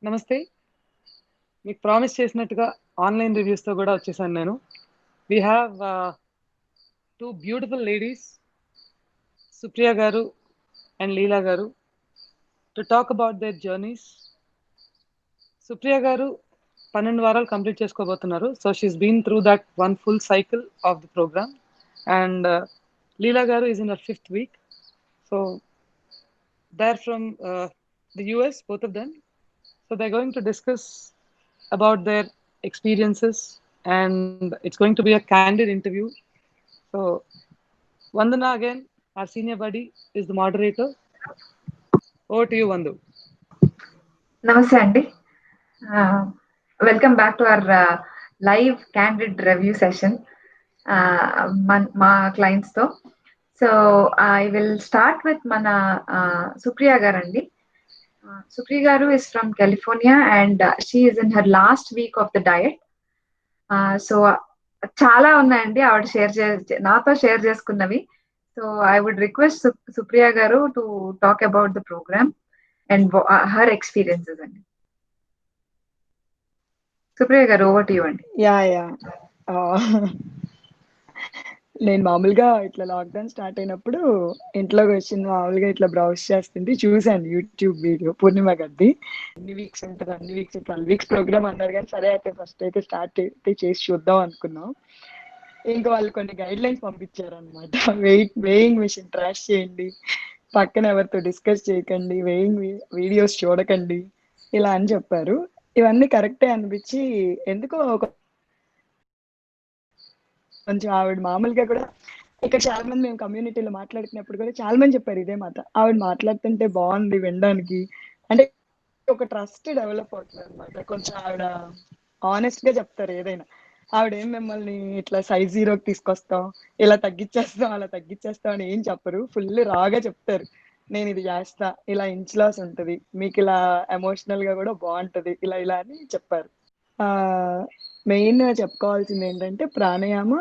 నమస్తే. మీకు ప్రామిస్ చేసినట్టుగా ఆన్‌లైన్ రివ్యూస్‌తో గూడా వచ్చేసాను నేను. We have 2 beautiful ladies, Supriya garu and Leela garu, to talk about their journeys. Supriya garu 12 వారాలు కంప్లీట్ చేసుకోబోతున్నారు. So, she's been through that one full cycle of the programme. And Leela garu is in her 5th week. So, they are from the US, both of them. So they're going to discuss about their experiences, and it's going to be a candid interview. So Vandana again, our senior buddy, is the moderator. Over to you, Vandu. నమస్తే అండి. Welcome back to our live candid review session మా clients తో. So I will start with మన సుప్రియ గారు అండి. Supriya garu is from California and she is in her last week of the diet. So చాలా ఉన్నాయండి ఆవిడ నాతో షేర్ చేసుకున్నవి. So I would request Supriya garu to talk about the programme and her experiences అండి. Supriya garu, over to you అండి. Yeah నేను మామూలుగా ఇట్లా లాక్డౌన్ స్టార్ట్ అయినప్పుడు ఇంట్లోకి వచ్చింది, మామూలుగా ఇట్లా బ్రౌజ్ చేస్తుంటే చూసాను యూట్యూబ్ వీడియో పూర్ణిమ గారిది. అన్ని వీక్స్ 12 వీక్స్ ప్రోగ్రామ్ అన్నారు, కానీ సరే అయితే ఫస్ట్ అయితే స్టార్ట్ అయితే చేసి చూద్దాం అనుకున్నాం. ఇంకా వాళ్ళు కొన్ని గైడ్ లైన్స్ పంపించారు అనమాట. వేయింగ్ మిషన్ ట్రాష్ చేయండి, పక్కన ఎవరితో డిస్కస్ చేయకండి, వేయింగ్ వీడియోస్ చూడకండి, ఇలా అని చెప్పారు. ఇవన్నీ కరెక్టే అనిపించి ఎందుకో కొంచెం ఆవిడ మామూలుగా కూడా ఇక్కడ చాలా మంది మేము కమ్యూనిటీలో మాట్లాడుతున్నప్పుడు కూడా చాలా మంది చెప్పారు ఇదే మాట. ఆవిడ మాట్లాడుతుంటే బాగుంది వినడానికి, అంటే ఒక ట్రస్ట్ డెవలప్ అవుతుంది అనమాట. కొంచెం ఆవిడ ఆనెస్ట్ గా చెప్తారు ఏదైనా. ఆవిడేం మిమ్మల్ని ఇట్లా సైజ్ 0కి తీసుకొస్తాం, ఇలా తగ్గించేస్తాం, అలా తగ్గించేస్తాం అని ఏం చెప్పరు. ఫుల్ రాగా చెప్తారు, నేను ఇది చేస్తా, ఇలా ఇంచ్ లాస్ ఉంటది, మీకు ఇలా ఎమోషనల్ గా కూడా బాగుంటది, ఇలా ఇలా అని చెప్పారు. మెయిన్ చెప్పుకోవాల్సింది ఏంటంటే ప్రాణాయామ,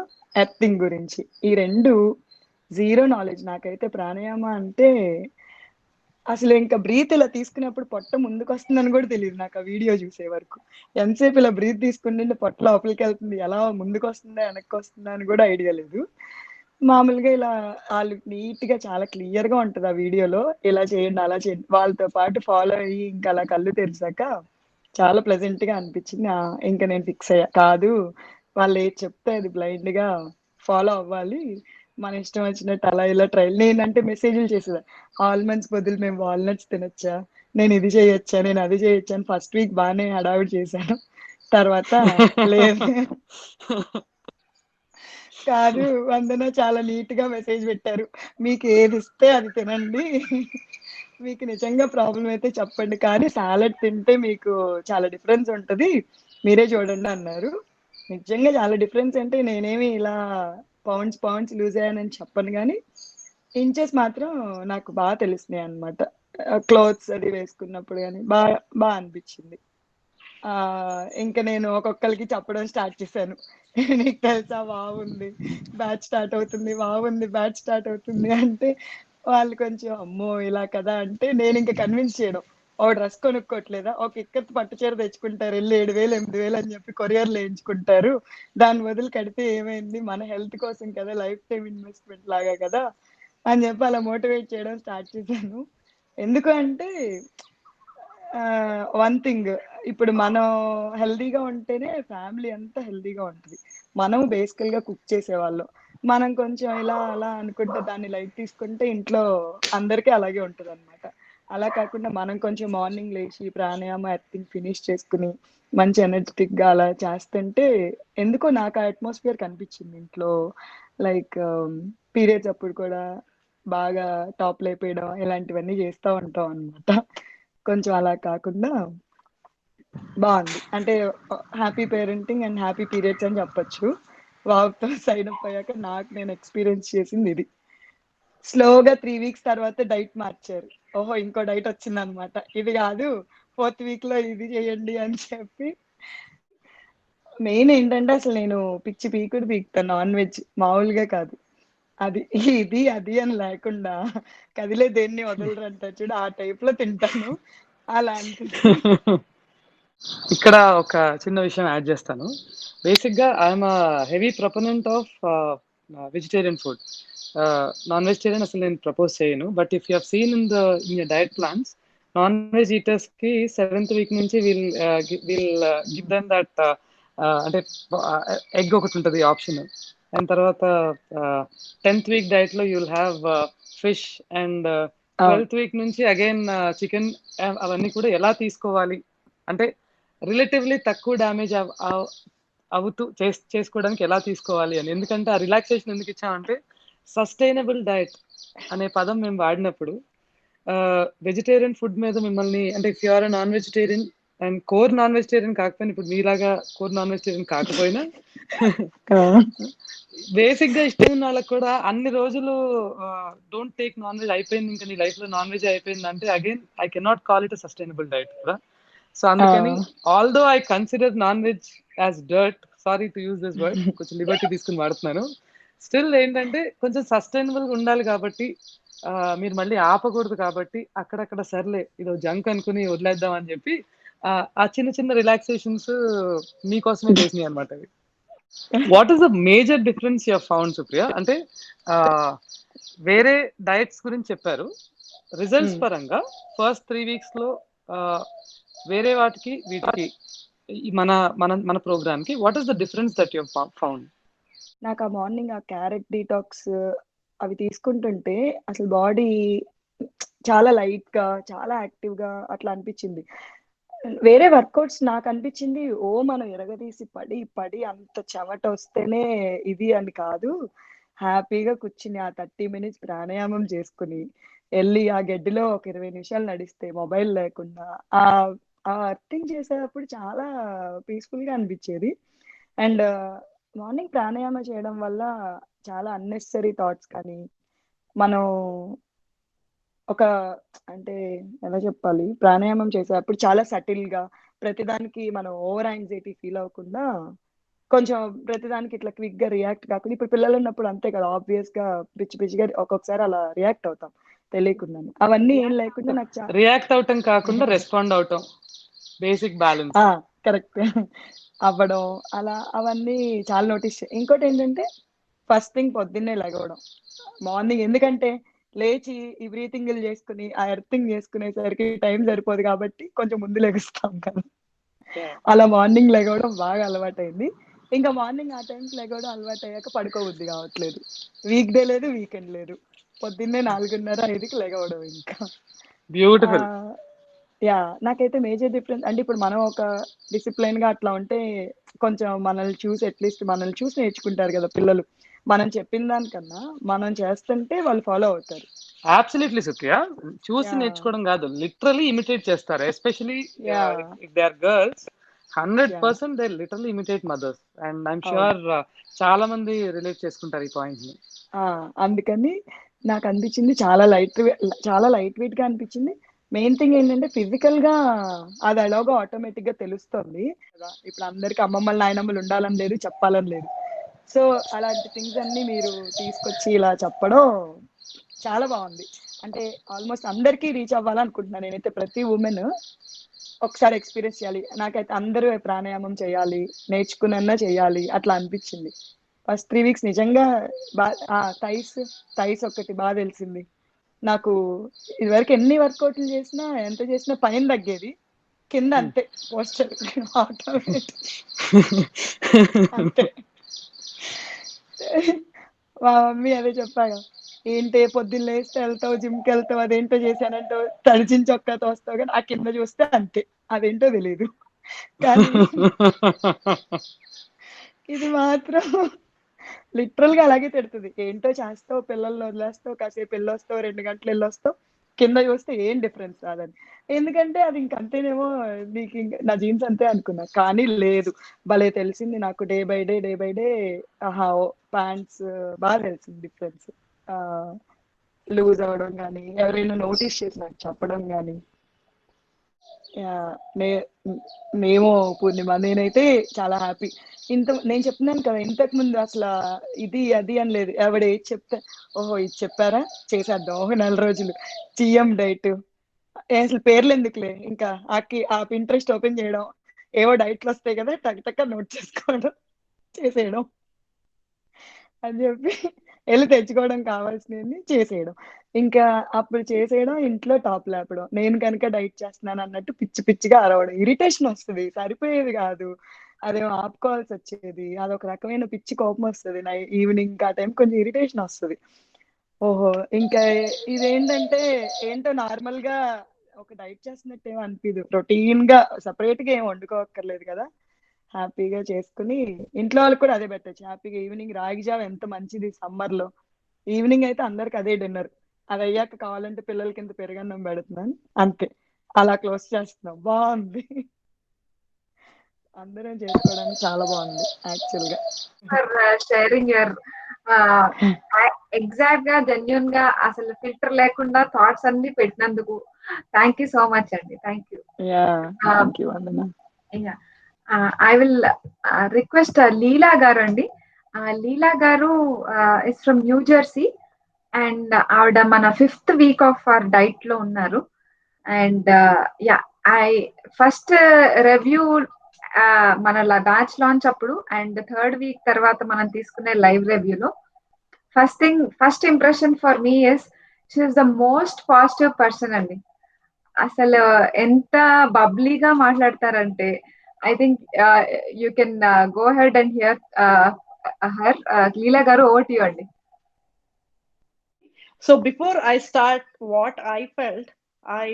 ఎర్తింగ్ గురించి. ఈ రెండు జీరో నాలెడ్జ్ నాకైతే. ప్రాణాయామ అంటే అసలు ఇంకా బ్రీత్ ఇలా తీసుకునేప్పుడు పొట్ట ముందుకు వస్తుందని కూడా తెలియదు నాకు ఆ వీడియో చూసే వరకు. ఎంతసేపు ఇలా బ్రీత్ తీసుకుంటే పొట్ట లోపలికి వెళ్తుంది, ఎలా ముందుకు వస్తుందా వెనక్కి వస్తుందా అని కూడా ఐడియా లేదు. మామూలుగా ఇలా వాళ్ళు నీట్ గా చాలా క్లియర్ గా ఉంటది ఆ వీడియోలో, ఇలా చేయండి అలా చేయండి. వాళ్ళతో పాటు ఫాలో అయ్యి ఇంకా అలా కళ్ళు తెరిచాక చాలా ప్లెజెంట్ గా అనిపించింది. ఇంకా నేను ఫిక్స్ అయ్యా, కాదు వాళ్ళు ఏది చెప్తే అది బ్లైండ్ గా ఫాలో అవ్వాలి, మన ఇష్టం వచ్చినట్టు అలా ఇలా ట్రైల్. నేనంటే మెసేజ్లు చేసేదా, ఆల్మండ్స్ బదులు మేము వాల్నట్స్ తినొచ్చా, నేను ఇది చేయొచ్చా, నేను అది చేయొచ్చా అని ఫస్ట్ వీక్ బాగానే హడావిడి చేశాను. తర్వాత లేదు కాదు, వందన చాలా నీట్ గా మెసేజ్ పెట్టారు, మీకు ఏది ఇస్తే అది తినండి, మీకు నిజంగా ప్రాబ్లం అయితే చెప్పండి, కానీ సాలడ్ తింటే మీకు చాలా డిఫరెన్స్ ఉంటది, మీరే చూడండి అన్నారు. నిజంగా చాలా డిఫరెన్స్. అంటే నేనేమి ఇలా పౌండ్స్ లూజ్ అయ్యానని చెప్పను, కానీ ఇంచెస్ మాత్రం నాకు బాగా తెలుస్తున్నాయి అనమాట. క్లోత్స్ అది వేసుకున్నప్పుడు కానీ బాగా అనిపించింది. ఇంకా నేను ఒక్కొక్కరికి చెప్పడం స్టార్ట్ చేశాను, నీకు తెలుసా బాగుంది, బ్యాచ్ స్టార్ట్ అవుతుంది అంటే వాళ్ళు కొంచెం అమ్మో ఇలా కదా అంటే నేను ఇంకా కన్విన్స్ చేయడం, ఓ డ్రెస్ కొనుక్కోవట్లేదా, ఒక ఇక్కత్ పట్టు చీర తెచ్చుకుంటారు, వెళ్ళి 7,000 8,000 అని చెప్పి కొరియర్లు వేయించుకుంటారు, దాని బదులు కడితే ఏమైంది, మన హెల్త్ కోసం కదా, లైఫ్ టైం ఇన్వెస్ట్మెంట్ లాగా కదా అని చెప్పి అలా మోటివేట్ చేయడం స్టార్ట్ చేశాను. ఎందుకు అంటే వన్ థింగ్, ఇప్పుడు మనం హెల్దీగా ఉంటేనే ఫ్యామిలీ అంతా హెల్దీగా ఉంటుంది. మనం బేసికల్ గా కుక్ చేసేవాళ్ళం, మనం కొంచెం ఇలా అలా అనుకుంటే దాన్ని లైట్ తీసుకుంటే ఇంట్లో అందరికీ అలాగే ఉంటుంది అనమాట. అలా కాకుండా మనం కొంచెం మార్నింగ్ లేచి ప్రాణాయామ ఎర్తింగ్ ఫినిష్ చేసుకుని మంచి ఎనర్జెటిక్ గా అలా చేస్తుంటే ఎందుకో నాకు ఆ అట్మాస్ఫియర్ కనిపించింది ఇంట్లో. లైక్ పీరియడ్స్ అప్పుడు కూడా బాగా టాప్ లేపేయడం ఇలాంటివన్నీ చేస్తూ ఉంటాం అనమాట. కొంచెం అలా కాకుండా బాగుంది. అంటే happy parenting and happy periods అని చెప్పొచ్చు. వావ్తో సైన్ అప్ అయ్యాక నాకు నేను ఎక్స్పీరియన్స్ చేసింది ఇది. స్లోగా 3 వీక్స్ తర్వాత డైట్ మార్చారు. ఓహో ఇంకో డైట్ వచ్చింది అనమాట, ఇది కాదు 4th వీక్ లో ఇది చేయండి అని చెప్పి. మెయిన్ ఏంటంటే అసలు నేను పిచ్చి పీకుతాను నాన్ వెజ్, మామూలుగా కాదు. అది ఇది అది అని లేకుండా కదిలే దేన్ని వదలరు అంటారు చూడు, ఆ టైప్ లో తింటాను. అలాంటిది ఇక్కడ ఒక చిన్న విషయం యాడ్ చేస్తాను. బేసిక్ గా I'm heavy proponent of vegetarian food. Non vegetarian అసలు నేను ప్రపోజ్ చేయను. But if you have seen in diet plans, non veg eaters కి 7th వీక్ నుంచి విల్ గివ్ దెమ్ దట్, అంటే ఎగ్ ఒకటి ఉంటుంది ఆప్షన్. అండ్ తర్వాత 10th వీక్ డైట్ లో you'll have fish. And 12th week నుంచి అగైన్ చికెన్. అవన్నీ కూడా ఎలా తీసుకోవాలి అంటే రిలేటివ్లీ తక్కువ డ్యామేజ్ అవుతూ చేసుకోవడానికి ఎలా తీసుకోవాలి అని. ఎందుకంటే ఆ రిలాక్సేషన్ ఎందుకు ఇచ్చామంటే సస్టైనబుల్ డైట్ అనే పదం మేము వాడినప్పుడు వెజిటేరియన్ ఫుడ్ మీద మిమ్మల్ని, అంటే if you are non vegetarian and core non vegetarian కాకపోయినా, ఇప్పుడు మీలాగా కోర్ నాన్ వెజిటేరియన్ కాకపోయినా బేసిక్ గా ఇష్టం ఉన్న వాళ్ళకి కూడా అన్ని రోజులు డోంట్ టేక్ నాన్ వెజ్ అయిపోయింది, ఇంకా నీ లైఫ్ లో నాన్ వెజ్ అయిపోయింది అంటే again I cannot call it sustainable diet కూడా. సో అందుకని although I consider non veg as dirt, sorry to use this word, కొంచెం లిబర్టీ తీసుకుని వాడుతున్నాను. స్టిల్ ఏంటంటే కొంచెం సస్టైనబుల్ గా ఉండాలి కాబట్టి, మీరు మళ్ళీ ఆపకూడదు కాబట్టి అక్కడక్కడ సర్లే ఇదో జంక్ అనుకుని వదిలేద్దాం అని చెప్పి ఆ చిన్న చిన్న రిలాక్సేషన్స్ మీకోసమే చేసినాయి అనమాట అవి. What is the major difference you found Supriya? అంటే వేరే డైట్స్ గురించి చెప్పారు, రిజల్ట్స్ పరంగా ఫస్ట్ 3 weeks లో వేరే వాటికి వీటికి మన మన మన ప్రోగ్రామ్ కి what is the difference that you found? నాకు ఆ మార్నింగ్ ఆ క్యారెట్ డీటాక్స్ అవి తీసుకుంటుంటే అసలు బాడీ చాలా లైట్ గా, చాలా యాక్టివ్ గా అట్లా అనిపించింది. వేరే వర్కౌట్స్ నాకు అనిపించింది మనం ఎరగదీసి పడి పడి అంత చెమట వస్తేనే ఇది అని కాదు. హ్యాపీగా కూర్చుని ఆ 30 minutes ప్రాణాయామం చేసుకుని వెళ్ళి ఆ గడ్డిలో ఒక 20 నిమిషాలు నడిస్తే మొబైల్ లేకుండా ఆ ఆ అర్థింగ్ చేసేటప్పుడు చాలా పీస్ఫుల్ గా అనిపించేది. అండ్ మార్నింగ్ ప్రాణాయామం చేయడం వల్ల చాలా అన్నెసరీ థాట్స్ కానీ, మనం ఒక అంటే ఎలా చెప్పాలి, ప్రాణాయామం చేసేటప్పుడు చాలా సటిల్ గా ప్రతిదానికి మనం ఓవర్ యాంగ్జైటీ ఫీల్ అవ్వకుండా, కొంచెం ప్రతిదానికి ఇట్లా క్విక్ గా రియాక్ట్ కాకుండా, ఇప్పుడు పిల్లలు ఉన్నప్పుడు అంతే కదా, ఆబ్వియస్ గా పిచ్చి పిచ్చిగా ఒక్కొక్కసారి అలా రియాక్ట్ అవుతాం తెలియకుండా. అవన్నీ ఏం లేకుండా నాకు రియాక్ట్ అవటం కాకుండా రెస్పాండ్ అవటం, బేసిక్ బ్యాలెన్స్. కరెక్ట్ అవ్వడం అలా అవన్నీ చాలా నోటీస్. ఇంకోటి ఏంటంటే ఫస్ట్ థింగ్ పొద్దున్నే లెగవడం మార్నింగ్. ఎందుకంటే లేచి ఈ బ్రీతింగ్ చేసుకుని ఆ ఎర్తింగ్ చేసుకునేసరికి టైం సరిపోదు కాబట్టి కొంచెం ముందు లెగుస్తాం కదా. అలా మార్నింగ్ లెగవడం బాగా అలవాటైంది. ఇంకా మార్నింగ్ ఆ టైంకి లెగవడం అలవాటు అయ్యాక పడుకోబుద్ధి కావట్లేదు. వీక్ డే లేదు, వీకెండ్ లేదు, పొద్దున్నే 4:30-5కి లెగవడం. ఇంకా బ్యూటిఫుల్. యా నాకైతే మేజర్ డిఫరెన్స్ అంటే ఇప్పుడు మనం ఒక డిసిప్లైన్ గా అట్లా ఉంటే కొంచెం మనల్ని చూసి నేర్చుకుంటారు కదా పిల్లలు. మనం చెప్పిన దానికన్నా మనం చేస్తుంటే వాళ్ళు ఫాలో అవుతారు. అబ్సల్యూట్లీ సుప్రియ. చూసి నేర్చుకోవడం కాదు, లిటరలీ ఇమిటేట్ చేస్తారు. Especially if they are girls, 100% they literally imitate mothers. And I'm sure చాలా మంది రిలేట్ చేసుకుంటారు ఈ పాయింట్ ని. అందుకని నాకు అనిపించింది చాలా లైట్ వెయిట్ గా అనిపించింది. మెయిన్ థింగ్ ఏంటంటే ఫిజికల్ గా అది ఎలాగో ఆటోమేటిక్ గా తెలుస్తుంది కదా. ఇప్పుడు అందరికి అమ్మమ్మలు నాయనమ్మలు ఉండాలని లేదు, చెప్పాలని లేదు. సో అలాంటి థింగ్స్ అన్ని మీరు తీసుకొచ్చి ఇలా చెప్పడం చాలా బాగుంది. అంటే ఆల్మోస్ట్ అందరికీ రీచ్ అవ్వాలనుకుంటున్నాను నేనైతే. ప్రతి ఉమెన్ ఒకసారి ఎక్స్పీరియన్స్ చేయాలి. నాకైతే అందరూ ప్రాణాయామం చేయాలి, నేర్చుకున్నా చేయాలి అట్లా అనిపించింది. ఫస్ట్ 3 weeks నిజంగా థైస్ ఒకటి బాగా తెలిసింది నాకు. ఇదివరకు ఎన్ని వర్కౌట్లు చేసినా ఎంత చేసినా పైన తగ్గేది, కింద అంతే పోస్టర్ ఆటోమేటిక్ అంతే. మా మమ్మీ అదే చెప్పాగా, ఏంటి పొద్దున్న లేస్తే వెళ్తావు, జిమ్కి వెళ్తావు, అదేంటో చేశానంటో తడిచిన చొక్కాతో వస్తావు, కానీ ఆ కింద చూస్తే అంతే, అదేంటో తెలియదు. కానీ ఇది మాత్రం లిటరల్ గా అలాగే తిడుతుంది. ఏంటో చేస్తావు, పిల్లల్ని వదిలేస్తావు, కాసేపు వెళ్ళొస్తావు, 2 గంటలు వెళ్ళొస్తావు, కింద చూస్తే ఏం డిఫరెన్స్ రాదని. ఎందుకంటే అది ఇంకంతేనేమో, నీకు నా జీన్స్ అంతే అనుకున్నా. కానీ లేదు, భలే తెలిసింది నాకు. డే బై డే ప్యాంట్స్ బాగా తెలిసింది డిఫరెన్స్. లూజ్ అవడం కానీ, ఎవరైనా నోటీస్ చేసి నాకు చెప్పడం కానీ. మేము పూర్ణిమ నేనైతే చాలా హ్యాపీ. నేను చెప్తున్నాను కదా, ఇంతకు ముందు అసలు ఇది అది అని లేదు. ఎవడ ఏది చెప్తే ఓహో ఇది చెప్పారా చేసేద్దాం, ఒక 4 రోజులు జిఎం డైట్, అసలు పేర్లు ఎందుకులే, ఇంకా ఆ పింట్రెస్ట్ ఓపెన్ చేయడం, ఏవో డైట్లు వస్తాయి కదా, టక్ టక్ నోట్ చేసుకోవడం, చేసేయడం అని చెప్పి వెళ్ళి తెచ్చుకోవడం కావాల్సినవి చేసేయడం. ఇంకా అప్పుడు చేసేయడం, ఇంట్లో టాప్ లేపడం. నేను కనుక డైట్ చేస్తున్నాను అన్నట్టు పిచ్చి పిచ్చిగా అరవడం. ఇరిటేషన్ వస్తుంది, సరిపోయేది కాదు, అదేమో ఆపుకోవాల్సి వచ్చేది. అదొక రకమైన పిచ్చి కోపం వస్తుంది. ఈవినింగ్ ఆ టైం కొంచెం ఇరిటేషన్ వస్తుంది. ఓహో, ఇంకా ఇదేంటంటే ఏంటో నార్మల్ గా ఒక డైట్ చేస్తున్నట్టు ఏమో అనిపించదు. ప్రోటీన్ గా సపరేట్ గా ఏం వండుకోక్కర్లేదు కదా, హ్యాపీగా చేసుకుని ఇంట్లో వాళ్ళకి కూడా అదే పెట్టచ్చు. హ్యాపీగా ఈవినింగ్ రాగి జావ ఎంత మంచిది సమ్మర్ లో. ఈవినింగ్ అయితే అందరికి అదే డిన్నర్. అది అయ్యాక కావాలంటే పిల్లలకి ఇంత పెరుగన్నం పెడుతున్నాను, అంతే. అలా క్లోజ్ చేస్తున్నాం. బాగుంది, అందరం చేసుకోవడానికి చాలా బాగుంది యాక్చువల్ గా. ఫర్ షేరింగ్ యువర్ ఎగ్జాక్ట్ గా జెన్యున్ గా అసలు ఫిల్టర్ లేకుండా థాట్స్ అన్ని పెట్టినందుకు థ్యాంక్ యూ సో మచ్ అండి. Thank you. Yeah, thank you Vandana. I will request Leela garu అండి. Leela garu is from New Jersey and ఆవిడ మన 5th week of our diet లో ఉన్నారు. And yeah, I first review మన బ్యాచ్ లాంచ్ అప్పుడు అండ్ 3rd వీక్ తర్వాత మనం తీసుకునే లైవ్ రివ్యూలో first impression for me is she is the most positive person అండి. అసలు ఎంత బబ్లీగా మాట్లాడతారంటే I think you can go ahead and hear her. Leela garu, over to you అండి. So before I start what I felt, I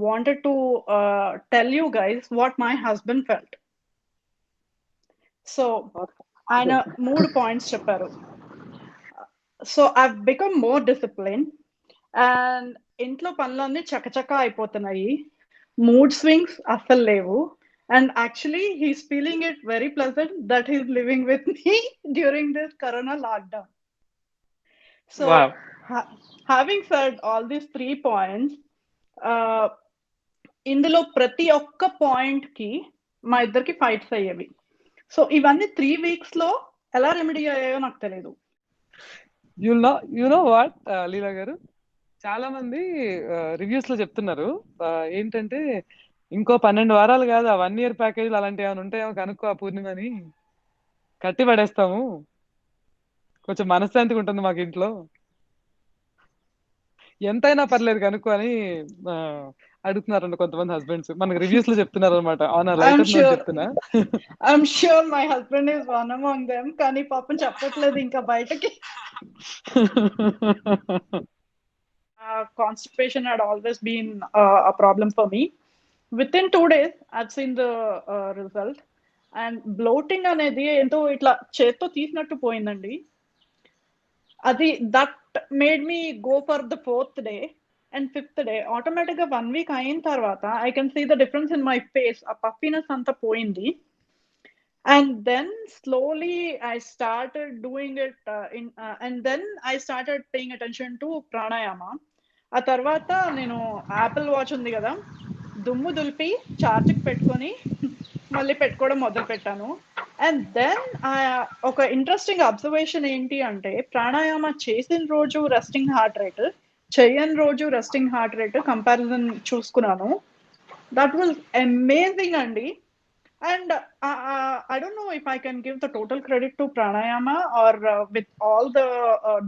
wanted to tell you guys what my husband felt. So ఆయన 3 points చెప్పారు. So I've become more disciplined and ఇంట్లో పనులన్నీ చకచకా అయిపోతున్నాయి, mood swings అస్సలు లేవు, and actually he's feeling it very pleasant that he's living with me during this corona lockdown. So Wow. having said all these 3 points, ఇందులో ప్రతి ఒక్క point కి మా ఇద్దరికి ఫైట్స్ అయ్యేవి. సో ఇవన్నీ 3 weeks లో ఎలా రెమెడీ అయ్యాయో నాకు తెలియదు. యు నో వాట్ లీలా గారు, చాలా మంది రివ్యూస్ లో చెప్తున్నారు ఏంటంటే ఇంకో 12 వారాలు కాదు, ఆ 1 year ప్యాకేజ్ అలాంటివి ఏమైనా ఉంటాయేమో కనుక్కో ఆ పూర్ణిమని, కట్టి పడేస్తాము, కొంచెం మనశ్శాంతిగా ఉంటుంది మాకు ఇంట్లో, ఎంతైనా పర్లేదు కనుక్కో అని అడుగుతున్నారండి కొంతమంది హస్బెండ్స్. మనకి రివ్యూస్ లో చెప్తున్నారు అనమాట. చెప్తున్నా, I'm sure my husband is one among them, కానీ పాపం చెప్పట్లేదు ఇంకా బయటకి. Constipation had always been a problem for me. Within 2 days I've seen the result, and bloating అనేది ఏంటో ఇట్లా చేత్తో తీసినట్టు పోయిందండి. అది that made me go for the 4th day and 5th day. Automatic గా 1 week అయిన తర్వాత I can see the difference in my face. ఆ పఫీనెస్ అంతా పోయింది. And then slowly I started doing it and then I started paying attention to pranayama. ఆ తర్వాత నేను Apple watch ఉంది కదా, దుమ్ము దులిపి ఛార్జ్కి పెట్టుకొని మళ్ళీ పెట్టుకోవడం మొదలు పెట్టాను. అండ్ దెన్ ఒక ఇంట్రెస్టింగ్ అబ్జర్వేషన్ ఏంటి అంటే, ప్రాణాయామ చేసిన రోజు రెస్టింగ్ హార్ట్ రేట్, చేయని రోజు రెస్టింగ్ హార్ట్ రేట్ కంపారిజన్ చూసుకున్నాను. దట్ వాజ్ అమేజింగ్ అండి. And I don't know if I can give the total credit to pranayama or with all the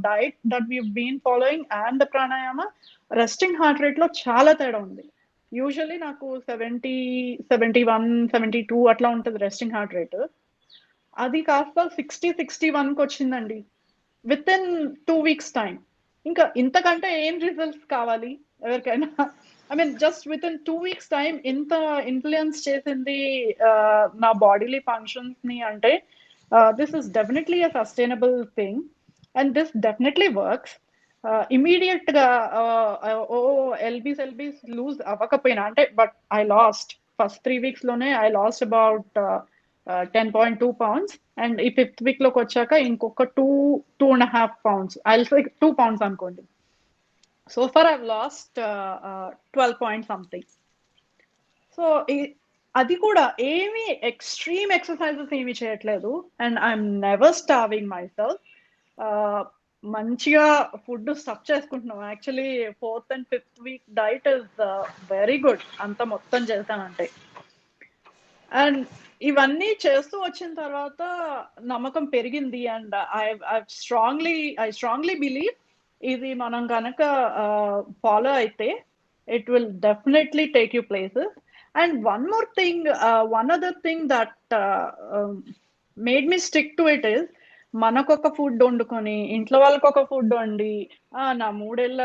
diet that we've been following and the pranayama, resting heart rate lo chala teda undi. Usually naku 70, 71, 72 atla untadi resting heart rate. Adi kaasta 60, 61 కి వచ్చిందండి within 2 weeks time. ఇంకా ఇంతకంటే ఏం results కావాలి ఎవరికైనా? I mean just with in 2 weeks time ఇంత influence చేసింది నా బాడీలీ ఫంక్షన్స్ ని అంటే, this is definitely a sustainable thing and this definitely works. Immediate గా ఎల్బీస్ లూజ్ అవ్వకపోయినా అంటే, but I last first 3 weeks లోనే I last about 10.2 pounds, and ఈ 5th week లోకి వచ్చాక ఇంకొక 2.5 pounds, ఐ సే 2 pounds అనుకోండి. So far I've lost 12 point something. So అది కూడా ఏమి ఎక్స్ట్రీమ్ ఎక్సర్సైజెస్ ఏమి చేయట్లేదు, and I'm never starving my self. మంచిగా ఫుడ్ స్టఫ్ చేసుకుంటున్నాం. Actually 4th and 5th week diet is very good, అంతా మొత్తం చేశానంటే. అండ్ ఇవన్నీ చేస్తూ వచ్చిన తర్వాత నమ్మకం పెరిగింది. అండ్ ఐ స్ట్రాంగ్లీ బిలీవ్ ఇది మనం కనుక ఫాలో అయితే it will definitely take you places. And one other thing that made me stick to it is, మనకొక ఫుడ్ వండుకొని ఇంట్లో వాళ్ళకి ఒక ఫుడ్ వండి నా 3 ఏళ్ల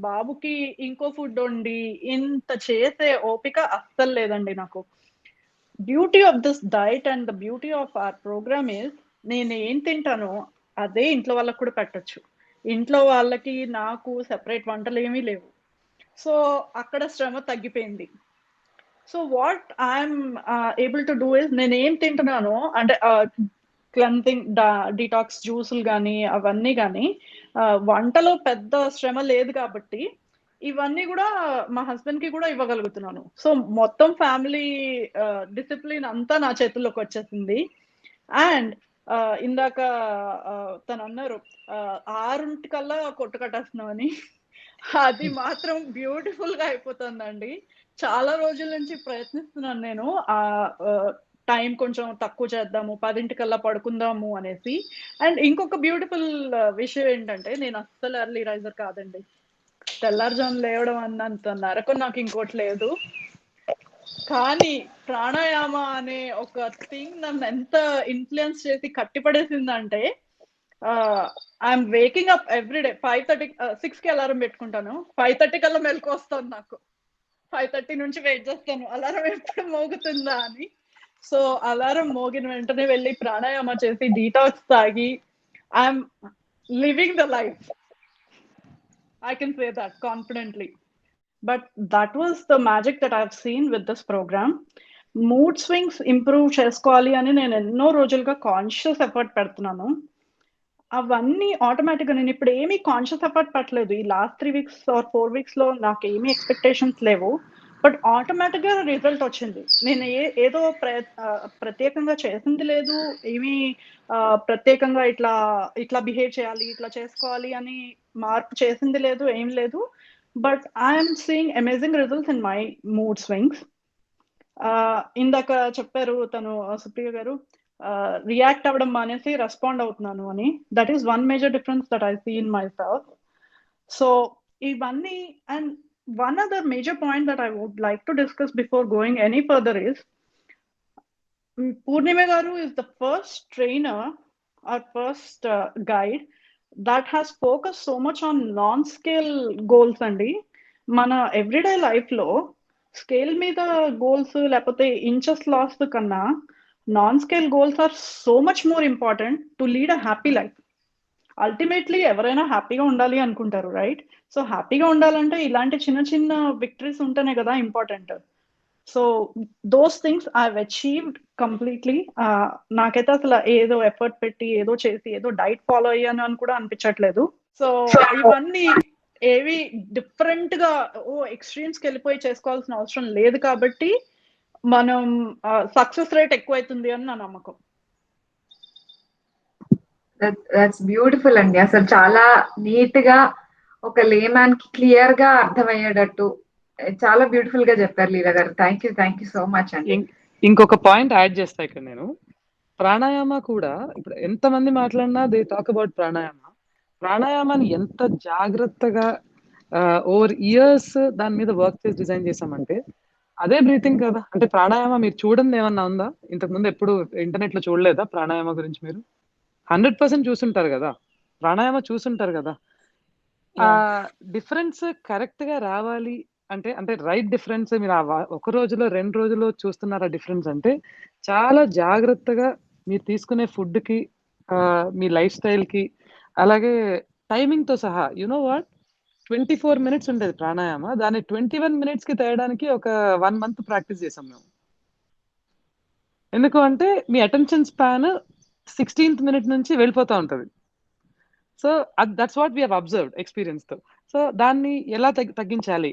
బాబుకి ఇంకో ఫుడ్ వండి ఇంత చేసే ఓపిక అస్సలు లేదండి నాకు. Beauty of this diet and the beauty of our program is, నేను ఏం తింటానో అదే ఇంట్లో వాళ్ళకి కూడా పెట్టచ్చు. ఇంట్లో వాళ్ళకి నాకు సెపరేట్ వంటలు ఏమీ లేవు. సో అక్కడ శ్రమ తగ్గిపోయింది. So what I'm able to do is, నేను ఏం తింటున్నానో అంటే క్లెన్సింగ్ డిటాక్స్ జ్యూసులు కానీ అవన్నీ కానీ వంటలో పెద్ద శ్రమ లేదు కాబట్టి ఇవన్నీ కూడా మా హస్బెండ్ కి కూడా ఇవ్వగలుగుతున్నాను. సో మొత్తం ఫ్యామిలీ డిసిప్లిన్ అంతా నా చేతుల్లోకి వచ్చేసింది. అండ్ ఇందాక తను అన్నారు 6 కొట్టు కట్టేస్తున్నాం అని. అది మాత్రం బ్యూటిఫుల్ గా అయిపోతుందండి. చాలా రోజుల నుంచి ప్రయత్నిస్తున్నాను నేను ఆ టైం కొంచెం తక్కువ చేద్దాము, 10 పడుకుందాము అనేసి. అండ్ ఇంకొక బ్యూటిఫుల్ విషయం ఏంటంటే, నేను అస్సలు ఎర్లీ రైజర్ కాదండి. తెల్లారుజాము లేవడం అన్నంత నరకం నాకు ఇంకోటి లేదు. కానీ ప్రాణాయామ అనే ఒక థింగ్ నన్ను ఎంత ఇన్ఫ్లుయెన్స్ చేసి కట్టిపడేసిందంటే, ఐఎమ్ వేకింగ్ అప్ ఎవ్రీడే 5:30, 6కి అలారం పెట్టుకుంటాను. 5:30 కల్లా మెలకు వస్తాను. నాకు 5:30 నుంచి వెయిట్ చేస్తాను అలారం ఎప్పుడు మోగుతుందా అని. సో అలారం మోగిన వెంటనే వెళ్ళి ప్రాణాయామ చేసి డీటాక్స్ తాగి I'm living the life. I can say that confidently. But that was the magic that I've seen with this program. Mood swings improve చేసుకోవాలి అని నేను ఎన్నో రోజులుగా కాన్షియస్ ఎఫర్ట్ పెడుతున్నాను. అవన్నీ ఆటోమేటిక్గా నేను ఇప్పుడు ఏమీ కాన్షియస్ ఎఫర్ట్ పెట్టలేదు. ఈ లాస్ట్ 3 weeks or 4 weeks లో నాకు ఏమీ ఎక్స్పెక్టేషన్స్ లేవు. బట్ ఆటోమేటిక్గా రిజల్ట్ వచ్చింది. నేను ఏదో ప్రత్యేకంగా చేసింది లేదు, ఏమీ ప్రత్యేకంగా ఇట్లా బిహేవ్ చేయాలి, ఇట్లా చేసుకోవాలి అని మార్పు చేసింది లేదు, ఏం లేదు. But I'm seeing amazing results in my mood swings. ఇందాక చెప్పారు తను సుప్రియ గారు, రియాక్ట్ అవ్వడం మానేసి రెస్పాండ్ అవుతున్నాను అని. That is one major difference that I see in myself. So ఇవన్నీ. And one other major point that I would like to discuss before going any further is, Purnima Garu is the first trainer or first guide that has focused so much on non-scale goals andi. Mana everyday life lo scale మీద goals లేకపోతే inches loss కన్నా non-scale goals are so much more important to lead a happy life. Ultimately ఎవరైనా హ్యాపీగా ఉండాలి అనుకుంటారు, right? So హ్యాపీగా ఉండాలంటే ఇలాంటి చిన్న చిన్న విక్టరీస్ ఉంటేనే కదా important. So those things I have achieved completely. నాకైతే అసలు ఏదో ఎఫర్ట్ పెట్టి ఏదో చేసి ఏదో డైట్ ఫాలో అయ్యాను అని కూడా అనిపించట్లేదు. సో ఇవన్నీ ఏవి డిఫరెంట్ గా ఎక్స్ట్రీమ్స్కి వెళ్ళిపోయి చేసుకోవాల్సిన అవసరం లేదు కాబట్టి మనం సక్సెస్ రేట్ ఎక్కువైతుంది అని నా నమ్మకం. దట్స్ బ్యూటిఫుల్ అండి. అసలు చాలా నీట్ గా ఒక లేమాన్ కి క్లియర్ గా అర్థమయ్యేటట్టు చాలా బ్యూటిఫుల్ గా చెప్పారు లీలా గారు. థ్యాంక్ యూ సో మచ్ అండి. ఇంకొక పాయింట్ యాడ్ చేస్తా ఇక్కడ నేను. ప్రాణాయామ కూడా ఇప్పుడు ఎంతమంది మాట్లాడినా దే టాక్ అబౌట్ ప్రాణాయామాన్ని ఎంత జాగ్రత్తగా ఓవర్ ఇయర్స్ దాని మీద వర్క్ చేసి డిజైన్ చేసామంటే అదే బ్రీతింగ్ కదా. అంటే ప్రాణాయామ మీరు చూడండి ఏమన్నా ఉందా? ఇంతకుముందు ఎప్పుడు ఇంటర్నెట్ లో చూడలేదా ప్రాణాయామ గురించి? మీరు 100% చూసుంటారు కదా, ప్రాణాయామ చూసుంటారు కదా. ఆ డిఫరెన్స్ కరెక్ట్ గా రావాలి అంటే రైట్ డిఫరెన్స్ మీరు ఒక రోజులో 2 రోజుల్లో చూస్తున్నారా డిఫరెన్స్ అంటే చాలా జాగ్రత్తగా మీరు తీసుకునే ఫుడ్ కి, మీ లైఫ్ స్టైల్ కి, అలాగే టైమింగ్ తో సహా. యునో వాట్, 24 minutes ఉండేది ప్రాణాయామ, దాన్ని 21 minutes కి తేయడానికి ఒక 1 month ప్రాక్టీస్ చేసాం మేము. ఎందుకు అంటే మీ అటెన్షన్ స్పాన్ 16th minute నుంచి వెళ్ళిపోతా ఉంటది. So that's what we have observed experience తో. సో దాన్ని ఎలా తగ్గించాలి,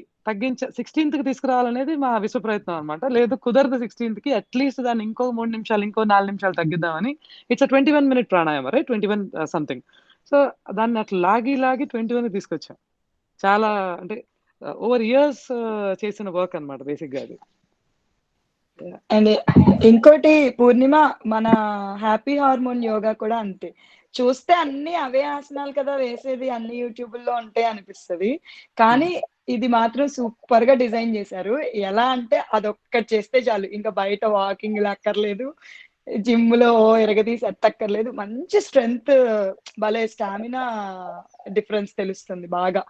16th కి తీసుకురావాలనేది మా విశ్వ ప్రయత్నం అనమాట. లేదు కుదరదు 16th కి, అట్లీస్ట్ దాన్ని ఇంకో 3 నిమిషాలు ఇంకో 4 నిమిషాలు తగ్గిద్దామని. It's 21 minute pranayama, right? 21 something. So దాన్ని అట్లా లాగి 21 తీసుకొచ్చాం. చాలా అంటే ఓవర్ ఇయర్స్ చేసిన వర్క్ అనమాట బేసిక్ గా అది. అండ్ ఇంకోటి పూర్ణిమ, మన హ్యాపీ హార్మోన్ యోగా కూడా అంతే. చూస్తే అన్ని అవే ఆసనాలు కదా వేసేది, అన్ని యూట్యూబ్ లో ఉంటాయి అనిపిస్తది. కానీ ఇది మాత్రం సూపర్ గా డిజైన్ చేశారు. ఎలా అంటే అదొక్కటి చేస్తే చాలు, ఇంకా బయట వాకింగ్ అక్కర్లేదు, జిమ్ లో ఎరగదీసి ఎత్తక్కర్లేదు. మంచి స్ట్రెంగ్త్, భలే స్టామినా డిఫరెన్స్ తెలుస్తుంది బాగా.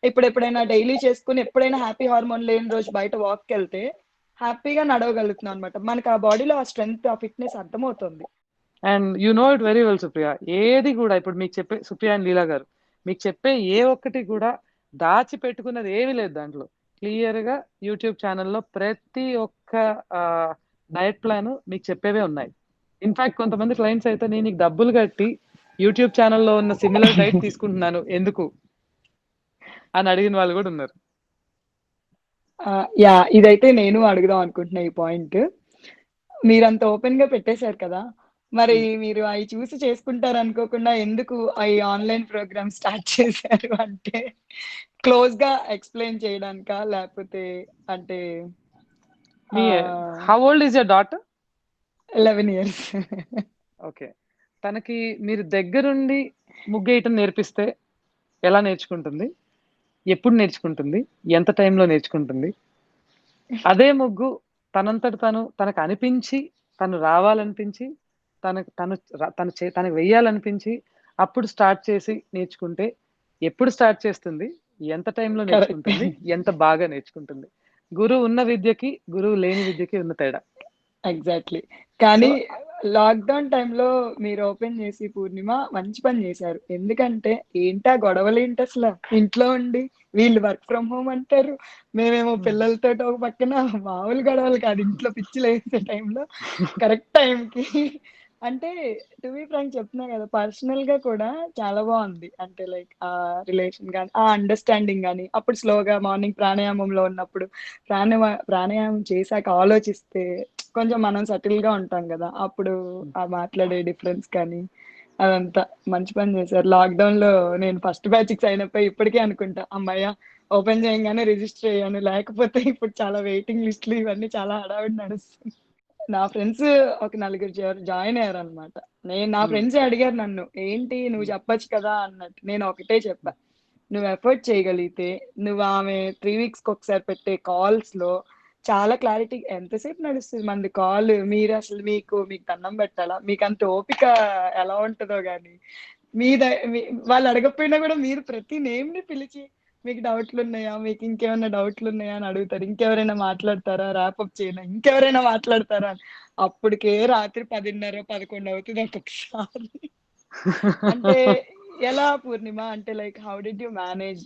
ఇప్పుడు ఎప్పుడైనా డైలీ చేసుకుని ఎప్పుడైనా హ్యాపీ హార్మోన్ లేని రోజు బయట వాక్కి వెళ్తే హ్యాపీగా నడవగలుగుతున్నాం అనమాట. మనకి ఆ బాడీలో ఆ స్ట్రెంగ్త్, ఆ ఫిట్నెస్ అర్థమవుతుంది. And you know it very well Supriya. ఏది కూడా ఇప్పుడు మీకు చెప్పే, సుప్రియ అండ్ లీలా గారు మీకు చెప్పే ఏ ఒక్కటి కూడా దాచి పెట్టుకున్నది ఏమీ లేదు దాంట్లో. క్లియర్ గా యూట్యూబ్ ఛానల్లో ప్రతి ఒక్క డయట్ ప్లాన్ మీకు చెప్పేవే ఉన్నాయి. ఇన్ఫాక్ట్ కొంతమంది క్లయింట్స్ అయితే నేను నీకు డబ్బులు కట్టి యూట్యూబ్ ఛానల్లో ఉన్న సిమిలర్ డైట్ తీసుకుంటున్నాను ఎందుకు అని అడిగిన వాళ్ళు కూడా ఉన్నారు. యా, ఇదైతే నేను అడుగుదాం అనుకుంటున్నా ఈ పాయింట్. మీరంత ఓపెన్ గా పెట్టేశారు కదా, మరి మీరు అవి చూసి చేసుకుంటారు అనుకోకుండా ఎందుకు ఈ ఆన్లైన్ ప్రోగ్రామ్ స్టార్ట్ చేశారు? అంటే క్లోజ్ గా ఎక్స్ప్లెయిన్ చేయడానికా, లేకపోతే అంటే me how old is your daughter? 11 years. Okay. తనకి మీరు దగ్గరుండి ముగ్గేయటం నేర్పిస్తే ఎలా నేర్చుకుంటుంది, ఎప్పుడు నేర్చుకుంటుంది, ఎంత టైంలో నేర్చుకుంటుంది? అదే ముగ్గు తనంతట తనకు అనిపించి, తను రావాలనిపించి, తనకు వెయ్యాలనిపించి అప్పుడు స్టార్ట్ చేసి నేర్చుకుంటే ఎప్పుడు స్టార్ట్ చేస్తుంది, ఎంత టైంలో నేర్చుకుంటుంది, ఎంత బాగా నేర్చుకుంటుంది? గురువు ఉన్న విద్యకి, గురువు లేని విద్యకి ఉన్న తేడా. ఎగ్జాక్ట్లీ. కానీ లాక్డౌన్ టైంలో మీరు ఓపెన్ చేసి పూర్ణిమ మంచి పని చేశారు. ఎందుకంటే ఏంటా గొడవలు ఏంటి అసలు, ఇంట్లో ఉండి వీళ్ళు వర్క్ ఫ్రమ్ హోమ్ అంటారు, మేమేమో పిల్లలతో ఒక పక్కన, మామూలు గొడవలు కాదు, ఇంట్లో పిచ్చి లేసే టైంలో కరెక్ట్ టైంకి. అంటే టు బి ఫ్రాంక్ చెప్తున్నా కదా, పర్సనల్ గా కూడా చాలా బాగుంది. అంటే లైక్ ఆ రిలేషన్ కానీ, ఆ అండర్స్టాండింగ్ కానీ. అప్పుడు స్లోగా మార్నింగ్ ప్రాణాయామంలో ఉన్నప్పుడు ప్రాణాయామం చేశాక ఆలోచిస్తే కొంచెం మనం సటిల్ గా ఉంటాం కదా, అప్పుడు ఆ మాట్లాడే డిఫరెన్స్ కానీ అదంతా మంచి పని చేశారు. లాక్డౌన్ లో నేను ఫస్ట్ బ్యాచ్ కి సైన్ అప్ అయ్యి ఇప్పటికే అనుకుంటా, అమ్మాయ్య ఓపెన్ చేయగానే రిజిస్టర్ అయ్యాను, లేకపోతే ఇప్పుడు చాలా వెయిటింగ్ లిస్టులు ఇవన్నీ చాలా హడావిడి నడుస్తుంది. నా ఫ్రెండ్స్ ఒక నలుగురు జాయిన్ అయ్యారు అనమాట. నా ఫ్రెండ్స్ అడిగారు నన్ను, ఏంటి నువ్వు చెప్పొచ్చు కదా అన్నట్టు. నేను ఒకటే చెప్పా, నువ్వు ఎఫర్ట్ చేయగలిగితే నువ్వు ఆమె 3 weeks ఒకసారి పెట్టే కాల్స్ లో చాలా క్లారిటీ. ఎంతసేపు నడుస్తుంది మనది కాల్, మీరు అసలు మీకు దండం పెట్టాలా, మీకు అంత ఓపిక ఎలా ఉంటుందో గానీ. వాళ్ళు అడగకపోయినా కూడా మీరు ప్రతి నేమ్ ని పిలిచి మీకు డౌట్లు ఉన్నాయా, మీకు ఇంకేమైనా డౌట్లు ఉన్నాయా అని అడుగుతారు. ఇంకెవరైనా మాట్లాడతారా, ర్యాపప్ చేయనా, ఇంకెవరైనా మాట్లాడతారా అని. అప్పటికే రాత్రి 10:30, 11 అవుతుంది ఒక్కొక్కసారి. అంటే ఎలా పూర్ణిమ, అంటే like how did you manage?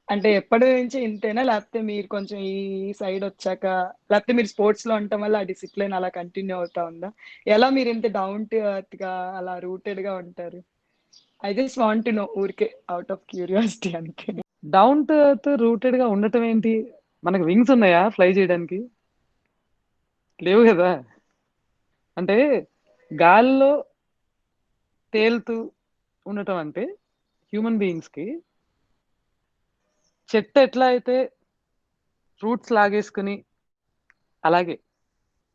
అంటే ఎప్పటి నుంచి ఇంతేనా, లేకపోతే మీరు కొంచెం ఈ సైడ్ వచ్చాక, లేకపోతే మీరు స్పోర్ట్స్ లో ఉండటం వల్ల ఆ డిసిప్లిన్ అలా కంటిన్యూ అవుతా ఉందా? ఎలా మీరు ఇంత డౌన్ టు ఎర్త్ గా అలా రూటెడ్ గా ఉంటారు? I just want to know, ఊరికే అవుట్ ఆఫ్ క్యూరియాసిటీ అంతే. డౌన్ టు ఎర్త్ రూటెడ్ గా ఉండటం ఏంటి? మనకు వింగ్స్ ఉన్నాయా ఫ్లై చేయడానికి? లేవు కదా. అంటే గాల్లో తేలుతూ ఉండటం అంటే హ్యూమన్ బీయింగ్స్ కి చెట్టు ఎట్లా అయితే ఫ్రూట్స్ లాగేసుకుని, అలాగే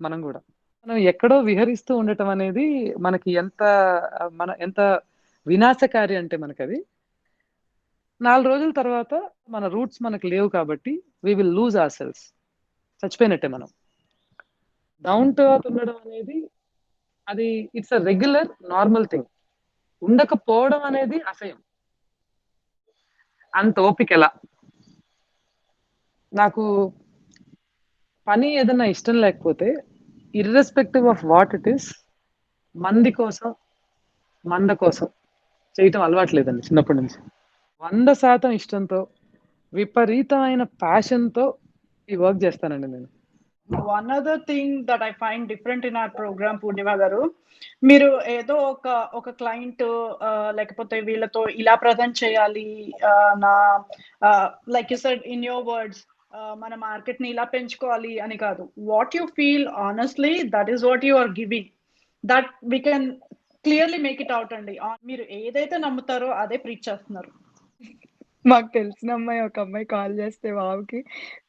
మనం కూడా మనం ఎక్కడో విహరిస్తూ ఉండటం అనేది మనకి ఎంత వినాశకారి అంటే మనకి అది 4 రోజుల తర్వాత మన రూట్స్ మనకు లేవు కాబట్టి we will lose our cells, చచ్చిపోయినట్టే మనం. డౌన్ టు ఎర్త్ ఉండడం అనేది అది it's a regular normal thing. ఉండకపోవడం అనేది అసహ్యం. అంత ఓపిక ఎలా? నాకు పని ఏదన్నా ఇష్టం లేకపోతే irrespective of what it is, మంది కోసం, మంద కోసం చేయటం అలవాట్లేదండి చిన్నప్పటి నుంచి. 100% ఇష్టంతో, విపరీతమైన ప్యాషన్తో ఈ వర్క్ చేస్తానండి నేను. One other thing that I find different in our programme Purnima garu, మీరు ఏదో ఒక క్లయింట్ లేకపోతే వీళ్ళతో ఇలా ప్రజెంట్ చేయాలి, నా like you said in your words, మన మార్కెట్ ని ఇలా పెంచుకోవాలి అని కాదు. What you feel honestly, that is what you are giving. That we can clearly make it out అండి. మీరు ఏదైతే నమ్ముతారో అదే ప్రీచ్ చేస్తున్నారు. మాకు తెలిసిన అమ్మాయి ఒక అమ్మాయి కాల్ చేస్తే వావుకి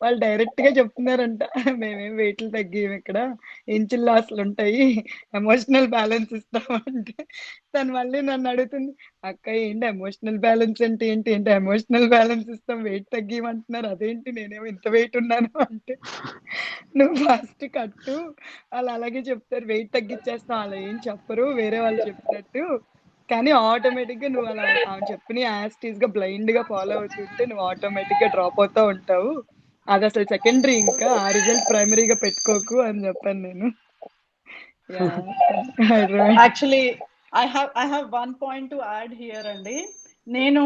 వాళ్ళు డైరెక్ట్ గా చెప్తున్నారంట, మేమేం వెయిట్లు తగ్గియం ఇక్కడ, ఇంచుల లాస్లు ఉంటాయి, ఎమోషనల్ బ్యాలెన్స్ ఇస్తామంటే తను మళ్ళీ నన్ను అడుగుతుంది, అక్క ఏంటి ఎమోషనల్ బ్యాలెన్స్ అంటే ఏంటి, ఏంటి ఎమోషనల్ బ్యాలెన్స్ ఇస్తాం వెయిట్ తగ్గియమంటున్నారు, అదేంటి నేనేమో ఇంత వెయిట్ ఉన్నాను అంటే, నువ్వు ఫస్ట్ కట్టు, వాళ్ళు అలాగే చెప్తారు వెయిట్ తగ్గించేస్తాం, అలా ఏం చెప్పరు వేరే వాళ్ళు చెప్పినట్టు, కానీ ఆటోమేటిక్ గా నువ్వు అలా ఆమె చెప్పిన యాస్టీస్ గా బ్లైండ్ గా ఫాలో అవుతుంటే నువ్వు ఆటోమేటిక్ గా డ్రాప్ అవుతా ఉంటావు, అది అసలు సెకండరీ, ఇంకా ఆ రిజల్ట్ ప్రైమరీగా పెట్టుకోకు అని చెప్పాను నేను. Actually I have one point to add here అండి. నేను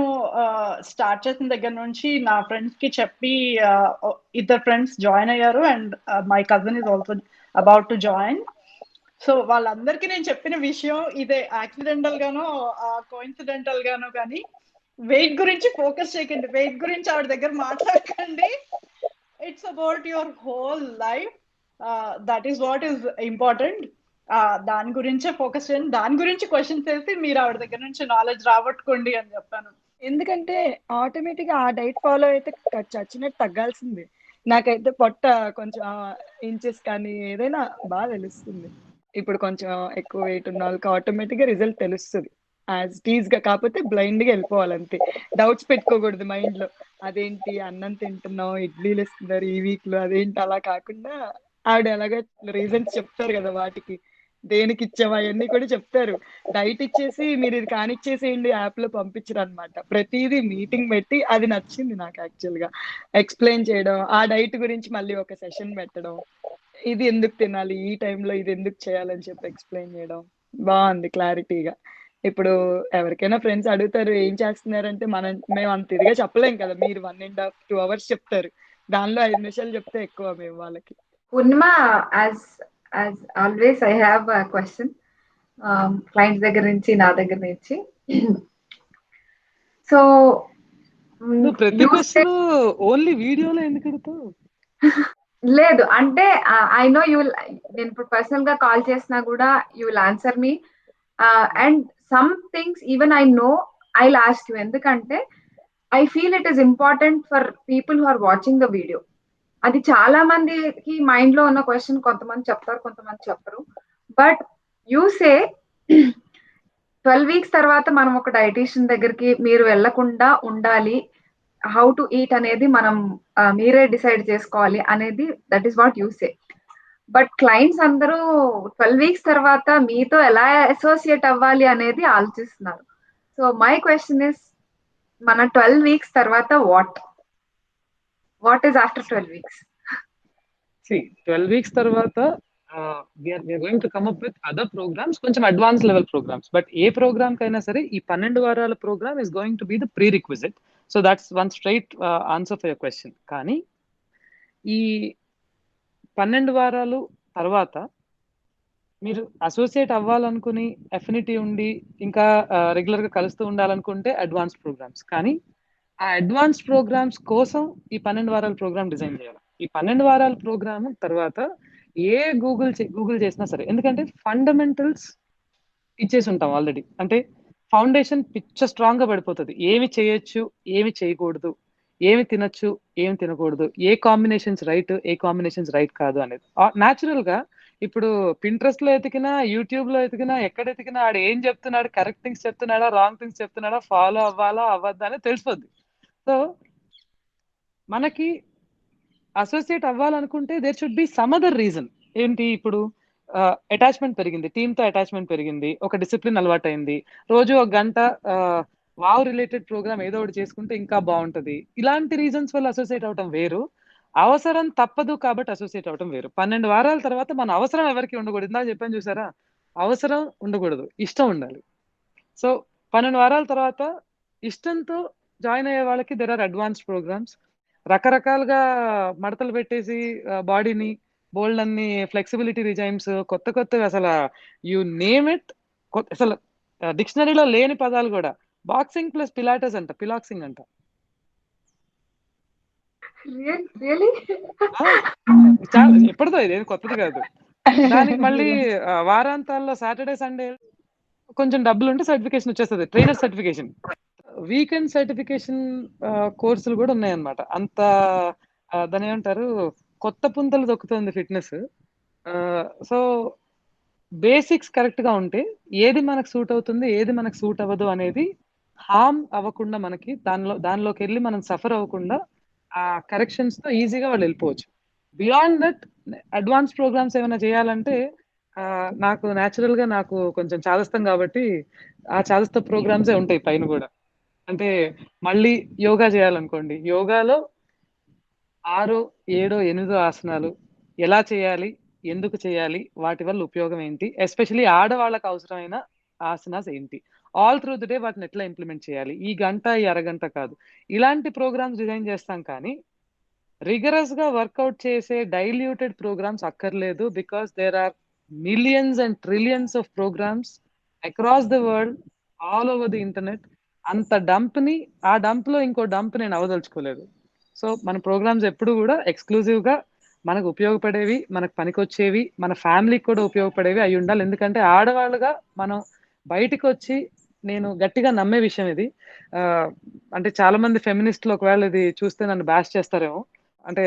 స్టార్ట్ చేసిన దగ్గర నుంచి నా ఫ్రెండ్స్ కి చెప్పి ఇద్దరు ఫ్రెండ్స్ జాయిన్ అయ్యారు, and my cousin is also about to join. So వాళ్ళందరికీ నేను చెప్పిన విషయం ఇదే, యాక్సిడెంటల్ గానో కోఇన్సిడెంటల్ గానో కానీ వెయిట్ గురించి ఫోకస్ చేయకండి, వెయిట్ గురించి ఆవిడ దగ్గర మాట్లాడకండి, it's about your whole life, that is what is important. దాని గురించే ఫోకస్ చేయండి, దాని గురించి క్వశ్చన్స్ వేసి మీరు ఆవిడ దగ్గర నుంచి నాలెడ్జ్ రాబట్టుకోండి అని చెప్పాను. ఎందుకంటే ఆటోమేటిక్ గా ఆ డైట్ ఫాలో అయితే చచ్చినట్టు తగ్గాల్సిందే. నాకైతే పొట్ట కొంచెం ఇంచెస్ కానీ ఏదైనా బాగా తెలుస్తుంది. ఇప్పుడు కొంచెం ఎక్కువ వెయిట్ ఉన్న వాళ్ళకి ఆటోమేటిక్ గా రిజల్ట్ తెలుస్తుంది యాజ్ టీజ్ గా, కాకపోతే బ్లైండ్ గా వెళ్ళిపోవాలి అంతే, డౌట్స్ పెట్టుకోకూడదు మైండ్ లో, అదేంటి అన్నం తింటున్నావు ఇడ్లీలు ఇస్తున్నారు ఈ వీక్ లో అదేంటి, అలా కాకుండా ఆవిడ ఎలాగ రీజన్స్ చెప్తారు కదా వాటికి, దేనికి ఇచ్చాము అవన్నీ కూడా చెప్తారు. డైట్ ఇచ్చేసి మీరు ఇది కానిచ్చేసేయండి యాప్ లో పంపించరు అనమాట, ప్రతిదీ మీటింగ్ పెట్టి, అది నచ్చింది నాకు యాక్చువల్ గా, ఎక్స్ప్లెయిన్ చేయడం, ఆ డైట్ గురించి మళ్ళీ ఒక సెషన్ పెట్టడం, ఇది ఎందుకు తినాలి ఈ టైంలో ఇది ఎందుకు చేయాలని చెప్పి ఎక్స్ప్లెయిన్ చేయడం, బాగుంది క్లారిటీగా. ఇప్పుడు ఎవరికైనా ఫ్రెండ్స్ అడుగుతారు ఏం చేస్తున్నారంటే మేము అంత ఇదిగా చెప్పలేం కదా, మీరు 1.5 to 2 hours చెప్తారు, దానిలో 5 నిమిషాలు చెప్తే ఎక్కువ మేము వాళ్ళకి. Purnima, as always, I have a question. Clients దగ్గర నుంచి నా దగ్గర నుంచి. సో నువ్వు ప్రతి క్వశ్చన్ ఓన్లీ వీడియోలో ఎందుకు అడుగుతావు? లేదు అంటే ఐ నో యూ విల్, నేను ఇప్పుడు పర్సనల్ గా కాల్ చేసినా కూడా you will answer me, and some things even I know I will ask you, ఎందుకంటే I feel it is important for people who are watching the video. అది చాలా మందికి mind లో ఉన్న క్వశ్చన్, కొంతమంది చెప్తారు కొంతమంది చెప్పరు, బట్ యూ సే 12 weeks తర్వాత మనం ఒక డైటీషియన్ దగ్గరికి మీరు వెళ్లకుండా ఉండాలి, హౌ టు ఈట్ అనేది మనం మీరే డిసైడ్ చేసుకోవాలి అనేది, that is what you say. But clients అందరూ 12 weeks తర్వాత మీతో ఎలా అసోసియేట్ అవ్వాలి అనేది ఆలోచిస్తున్నారు. సో మై క్వశ్చన్ ఇస్, మన 12 weeks తర్వాత what is after 12 weeks? See, 12 weeks తర్వాత we are going to come up with other programs, కొంచెం advance level programs, but a program కైనా సరే ఈ 12 వారాల program is going to be the prerequisite. So that's one straight answer for your question. కానీ ఈ 12 వారాలు తర్వాత మీరు అసోసియేట్ అవ్వాలనుకుని ఎఫినిటీ ఉండి ఇంకా రెగ్యులర్ గా కలుస్తూ ఉండాలనుకుంటే అడ్వాన్స్ ప్రోగ్రామ్స్, కానీ ఆ అడ్వాన్స్ ప్రోగ్రామ్స్ కోసం ఈ 12 వారాల ప్రోగ్రామ్ డిజైన్ చేయాలి. ఈ 12 వారాల ప్రోగ్రామ్ తర్వాత ఏ గూగుల్ చేసినా సరే, ఎందుకంటే ఫండమెంటల్స్ ఇచ్చేసి ఉంటాం ఆల్రెడీ, అంటే ఫౌండేషన్ పిచ్చ స్ట్రాంగ్ గా పడిపోతుంది, ఏమి చేయొచ్చు ఏమి చేయకూడదు, ఏమి తినొచ్చు ఏమి తినకూడదు, ఏ కాంబినేషన్స్ రైట్ ఏ కాంబినేషన్స్ రైట్ కాదు అనేది న్యాచురల్ గా. ఇప్పుడు పింట్రెస్ట్ లో ఎతికినా యూట్యూబ్ లో ఎతికినా ఎక్కడ ఎతికినా ఆడు ఏం చెప్తున్నాడు, కరెక్ట్ థింగ్స్ చెప్తున్నాడా రాంగ్ థింగ్స్ చెప్తున్నాడా, ఫాలో అవ్వాలా అవ్వద్దా అనేది తెలిసిపోద్ది. సో మనకి అసోసియేట్ అవ్వాలనుకుంటే there should be some other reason. ఏంటి, ఇప్పుడు అటాచ్మెంట్ పెరిగింది, టీమ్ తో అటాచ్మెంట్ పెరిగింది, ఒక డిసిప్లిన్ అలవాటు అయింది, రోజు 1 గంట వావ్ రిలేటెడ్ ప్రోగ్రామ్ ఏదో ఒకటి చేసుకుంటే ఇంకా బాగుంటది, ఇలాంటి రీజన్స్ వల్ల అసోసియేట్ అవటం వేరు, అవసరం తప్పదు కాబట్టి అసోసియేట్ అవటం వేరు. 12 వారాల తర్వాత మన అవసరం ఎవరికి ఉండకూడదు, ఇందాక చెప్పాను చూసారా, అవసరం ఉండకూడదు, ఇష్టం ఉండాలి. సో 12 వారాల తర్వాత ఇష్టంతో జాయిన్ అయ్యే వాళ్ళకి దెర్ ఆర్ అడ్వాన్స్డ్ ప్రోగ్రామ్స్, రకరకాలుగా మడతలు పెట్టేసి బాడీని బోల్డ్ అన్ని ఫ్లెక్సిబిలిటీ రిజైమ్స్ కొత్త కొత్తవి, అసలు యు నేమ్ ఇట్, అసలు డిక్షనరీలో లేని పదాలు కూడా, బాక్సింగ్ ప్లస్ పిలాటెస్ అంట, పిలాక్సింగ్ అంట. చాలా ఎప్పటిదో, ఇదేం కొత్తది కాదు. దానికి మళ్ళీ వారాంతాల్లో సాటర్డే సండే కొంచెం డబ్బులు ఉంటే సర్టిఫికేషన్ వచ్చేస్తుంది, ట్రైనర్ సర్టిఫికేషన్. వీకెండ్ సర్టిఫికేషన్ కోర్సులు కూడా ఉన్నాయన్నమాట. అంత దాని ఏమంటారు, కొత్త పుంతలు దొక్కుతుంది ఫిట్నెస్. సో బేసిక్స్ కరెక్ట్ గా ఉంటే ఏది మనకు సూట్ అవుతుంది, ఏది మనకు సూట్ అవ్వదు అనేది హార్మ్ అవ్వకుండా, మనకి దానిలోకి వెళ్ళి మనం సఫర్ అవ్వకుండా ఆ కరెక్షన్స్ తో ఈజీగా వాళ్ళు వెళ్ళిపోవచ్చు. బియాండ్ దట్ అడ్వాన్స్ ప్రోగ్రామ్స్ ఏమైనా చేయాలంటే నాకు న్యాచురల్ గా నాకు కొంచెం చాదస్తం కాబట్టి ఆ చాదస్త ప్రోగ్రామ్సే ఉంటాయి పైన కూడా. అంటే మళ్ళీ యోగా చేయాలనుకోండి, యోగాలో 6, 7, 8 ఆసనాలు ఎలా చేయాలి, ఎందుకు చేయాలి, వాటి వల్ల ఉపయోగం ఏంటి, ఎస్పెషలీ ఆడవాళ్ళకి అవసరమైన ఆసనాస్ ఏంటి, ఆల్ త్రూ ది డే వాటిని ఎట్లా ఇంప్లిమెంట్ చేయాలి, ఈ గంట ఈ అరగంట కాదు, ఇలాంటి ప్రోగ్రామ్స్ డిజైన్ చేస్తాం. కానీ రిగరస్ గా వర్కౌట్ చేసే డైల్యూటెడ్ ప్రోగ్రామ్స్ అక్కర్లేదు. Because there are millions and trillions of programs across the world, all over the internet. అంత డంప్ ని, ఆ డంప్ లో ఇంకో డంప్ నేను అవదలుచుకోలేదు. సో మన ప్రోగ్రామ్స్ ఎప్పుడు కూడా ఎక్స్క్లూజివ్ గా మనకు ఉపయోగపడేవి, మనకు పనికొచ్చేవి, మన ఫ్యామిలీకి కూడా ఉపయోగపడేవి అయి ఉండాలి. ఎందుకంటే ఆడవాళ్ళుగా మనం బయటికి వచ్చి, నేను గట్టిగా నమ్మే విషయం ఇది. అంటే చాలా మంది ఫెమినిస్టులు ఒకవేళ ఇది చూస్తే నన్ను బ్యాష్ చేస్తారేమో. అంటే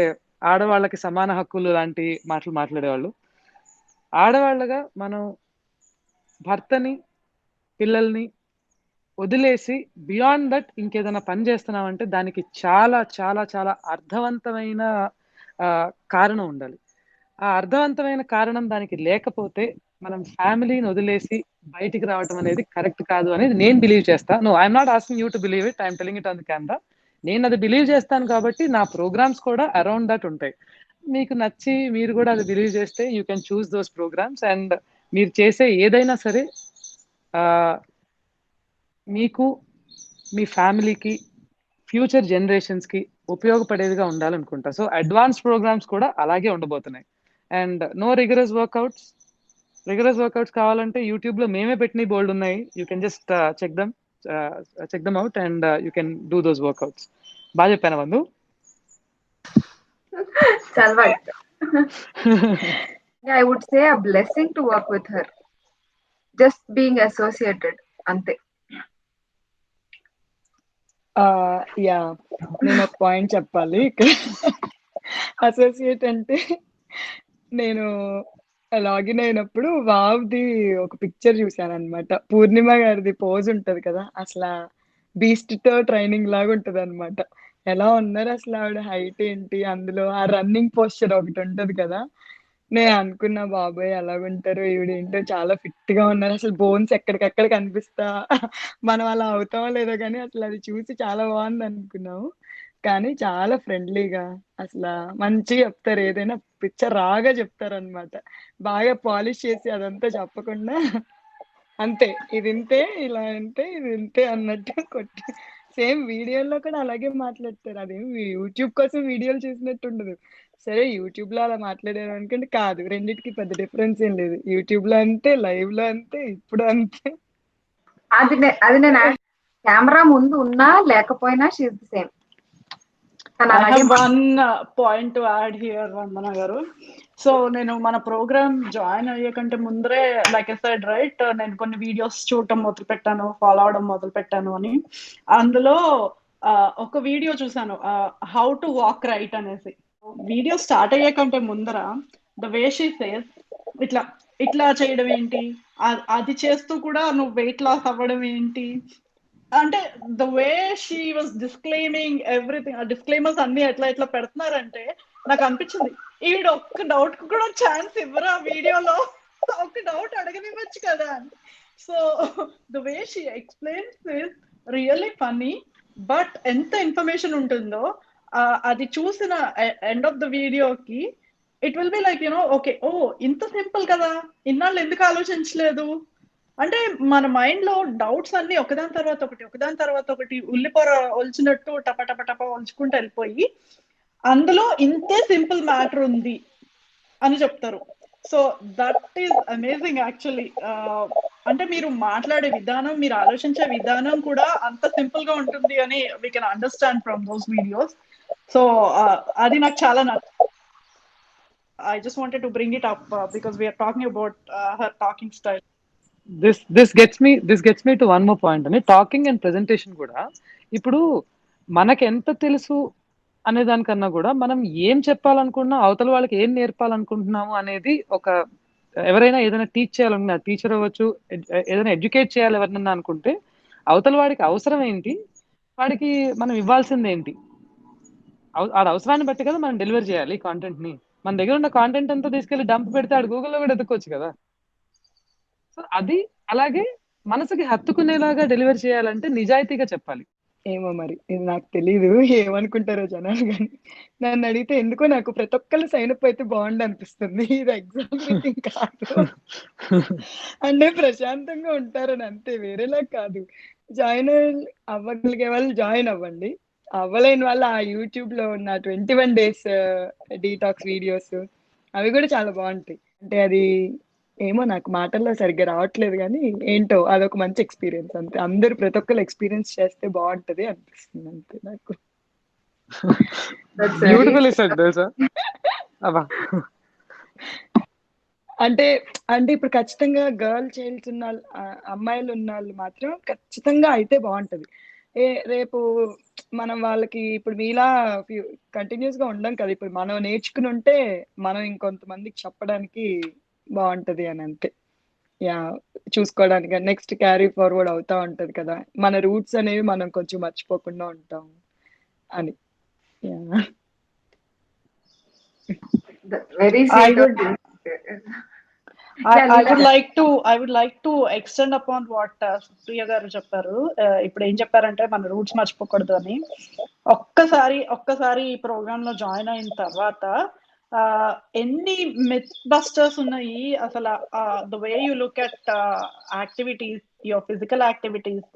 ఆడవాళ్ళకి సమాన హక్కులు లాంటి మాటలు మాట్లాడేవాళ్ళు. ఆడవాళ్ళగా మనం భర్తని, పిల్లల్ని వదిలేసి బియాండ్ దట్ ఇంకేదైనా పని చేస్తున్నామంటే దానికి చాలా చాలా చాలా అర్థవంతమైన కారణం ఉండాలి. ఆ అర్థవంతమైన కారణం దానికి లేకపోతే మనం ఫ్యామిలీని వదిలేసి బయటికి రావడం అనేది కరెక్ట్ కాదు అనేది నేను బిలీవ్ చేస్తా. No, I'm not asking you to believe it, I'm telling it on the camera. నేను అది బిలీవ్ చేస్తాను కాబట్టి నా ప్రోగ్రామ్స్ కూడా అరౌండ్ దట్ ఉంటాయి. మీకు నచ్చి మీరు కూడా అది బిలీవ్ చేస్తే you can choose those programs. And మీరు చేసే ఏదైనా సరే మీకు, మీ ఫ్యామిలీకి, ఫ్యూచర్ జనరేషన్స్ కి ఉపయోగపడేదిగా ఉండాలనుకుంటా. సో అడ్వాన్స్ ప్రోగ్రామ్స్ కూడా అలాగే ఉండబోతున్నాయి. And no rigorous workouts. Rigorous workouts కావాలంటే యూట్యూబ్ లో మేమే పెట్టిన బోల్డ్ ఉన్నాయి. You can just check them out and you can do those workouts. బాగా చెప్పాను బంధు. Salva. Yeah, I would say a blessing to work with her. Just being associated, ante. Yeah, నేను ఒక పాయింట్ చెప్పాలి ఇక్కడ. అసోసియేట్ అంటే నేను లాగిన్ అయినప్పుడు వావ్ది ఒక పిక్చర్ చూసాను అనమాట. పూర్ణిమ గారిది పోజ్ ఉంటది కదా, అసలు బీస్ట్ తో ట్రైనింగ్ లాగా ఉంటది అనమాట. ఎలా ఉన్నారు అసలు ఆవిడ, హైట్ ఏంటి, అందులో ఆ రన్నింగ్ పోస్చర్ ఒకటి ఉంటది కదా. నేను అనుకున్నా బాబాయ్ ఎలాగుంటారు ఈవిడ, ఏంటో చాలా ఫిట్ గా ఉన్నారు, అసలు బోన్స్ ఎక్కడికక్కడ కనిపిస్తా. మనం అలా అవుతామో లేదో కానీ అసలు అది చూసి చాలా బాగుంది అనుకున్నాము. కానీ చాలా ఫ్రెండ్లీగా, అసలు మంచిగా చెప్తారు, ఏదైనా పిక్చర్ రాగా చెప్తారు అనమాట. బాగా పాలిష్ చేసి అదంతా చెప్పకుండా అంతే, ఇది ఇంతే, ఇలా అంతే, ఇది ఇంతే అన్నట్టు కొట్టి సేమ్ వీడియోలో కూడా అలాగే మాట్లాడతారు. అదేం యూట్యూబ్ కోసం వీడియోలు చూసినట్టు ఉండదు. సరే యూట్యూబ్ లో అలా మాట్లాడారు అనుకుంటే కాదు, రెండింటికి పెద్ద డిఫరెన్స్ ఏం లేదు. యూట్యూబ్ లో అంతే, లైవ్ లో అంతే, ఇప్పుడు అంతే. అది నేను కెమెరా ముందు ఉన్నా లేకపోయినా she's the same. I have one point to add here, Vandana garu. So నేను మన ప్రోగ్రామ్ జాయిన్ అయ్యే కంటే ముందరే, లైక్ ఐ సెడ్ రైట్, నేను కొన్ని వీడియోస్ చూడటం మొదలు పెట్టాను, ఫాలో అవడం మొదలు పెట్టాను అని. అందులో ఒక వీడియో చూసాను, హౌ టు వాక్ రైట్ అనేసి. వీడియో స్టార్ట్ అయ్యే కంటే ముందర ద వే షీ సేస్, ఇట్లా ఇట్లా చేయడం ఏంటి, అది చేస్తూ కూడా నువ్వు వెయిట్ లాస్ అవ్వడం ఏంటి అంటే, the way she was disclaiming everything. ఆ డిస్క్లైమర్స్ అన్ని ఎట్లా ఎట్లా పెడుతున్నారంటే నాకు అనిపించింది, ఈవిడ ఒక్క డౌట్ కు కూడా ఛాన్స్ ఇవ్వరా వీడియోలో, ఒక డౌట్ అడగనివ్వచ్చు కదా అని. So the way she explains is really funny. But ఎంత ఇన్ఫర్మేషన్ ఉంటుందో అది చూసిన ఎండ్ ఆఫ్ ద వీడియోకి it will be like okay, oh ఇంత సింపుల్ కదా, ఇన్నాళ్ళు ఎందుకు ఆలోచించలేదు. అంటే మన మైండ్ లో డౌట్స్ అన్ని ఒకదాని తర్వాత ఒకటి ఉల్లిపొర ఒలిచినట్టు టప టప టప ఒలుచుకుంటూ వెళ్ళిపోయి అందులో ఇంతే సింపుల్ మ్యాటర్ ఉంది అని చెప్తారు. So that is amazing actually. అంటే మీరు మాట్లాడే విధానం, మీరు ఆలోచించే విధానం కూడా అంత సింపుల్ గా ఉంటుంది అని we can understand from those videos. So అది నాకు చాలా I just wanted to bring it up because we are talking about her talking style. This gets me to one more point అని టాకింగ్ అండ్ ప్రెజెంటేషన్ కూడా. ఇప్పుడు మనకి ఎంత తెలుసు అనే దానికన్నా కూడా మనం ఏం చెప్పాలనుకున్నా, అవతల వాళ్ళకి ఏం నేర్పాలనుకుంటున్నాము అనేది ఒక, ఎవరైనా ఏదైనా టీచ్ చేయాలనుకున్నా, టీచర్ అవ్వచ్చు, ఏదైనా ఎడ్యుకేట్ చేయాలి ఎవరినన్నా అనుకుంటే, అవతల వాడికి అవసరం ఏంటి, వాడికి మనం ఇవ్వాల్సింది ఏంటి, ఆడ అవసరాన్ని బట్టి కదా మనం డెలివర్ చేయాలి కాంటెంట్ ని. మన దగ్గర ఉన్న కాంటెంట్ అంతా తీసుకెళ్లి డంప్ పెడితే ఆడు గూగుల్లో కూడా ఎత్తుకోవచ్చు కదా. సో అది అలాగే మనసుకి హత్తుకునేలాగా డెలివర్ చేయాలంటే నిజాయితీగా చెప్పాలి. ఏమో మరి ఇది నాకు తెలీదు ఏమనుకుంటారో జనాలు, కానీ నన్ను అడిగితే ఎందుకో నాకు ప్రతి ఒక్కళ్ళు సైన్ అప్ అయితే బాగుండు అనిపిస్తుంది. ఇది ఎగ్జామ్ కాదు అంటే ప్రశాంతంగా ఉంటారని అంతే, వేరేలా కాదు. జాయిన్ అవ్వగలిగే వాళ్ళు జాయిన్ అవ్వండి, అవ్వలేని వాళ్ళు ఆ యూట్యూబ్ లో ఉన్న 21 days డీటాక్స్ వీడియోస్ అవి కూడా చాలా బాగుంటాయి. అంటే అది ఏమో నాకు మాటల్లో సరిగ్గా రావట్లేదు, కానీ ఏంటో అదొక మంచి ఎక్స్పీరియన్స్ అంతే. అందరూ ప్రతి ఒక్కరు ఎక్స్పీరియన్స్ చేస్తే బాగుంటది అనిపిస్తుంది అంతే నాకు. బ్యూటిఫుల్ సెడ్ తెలుసా. అంటే అంటే ఇప్పుడు ఖచ్చితంగా గర్ల్ చైల్డ్స్ ఉన్న అమ్మాయిలు ఉన్న వాళ్ళు మాత్రం ఖచ్చితంగా అయితే బాగుంటది. రేపు మనం వాళ్ళకి ఇప్పుడు మీలా కంటిన్యూస్ గా ఉండం కదా, ఇప్పుడు మనం నేర్చుకుని ఉంటే మనం ఇంకొంతమందికి చెప్పడానికి బాగుంటది అని అంతే. యా, చూసుకోవడానికి నెక్స్ట్ క్యారీ ఫార్వర్డ్ అవుతా ఉంటది కదా, మన రూట్స్ అనేవి మనం కొంచెం మర్చిపోకుండా ఉంటాం అని. Very I would like to extend upon what Supriya గారు చెప్పారు. ఇప్పుడు ఏం చెప్పారంటే మన రూట్స్ మర్చిపోకూడదు అని. ఒక్కసారి ఈ ప్రోగ్రామ్ లో జాయిన్ అయిన తర్వాత ఎన్ని మిత్ బస్టర్స్ ఉన్నాయి అసలు. The way you look at activities, your physical activities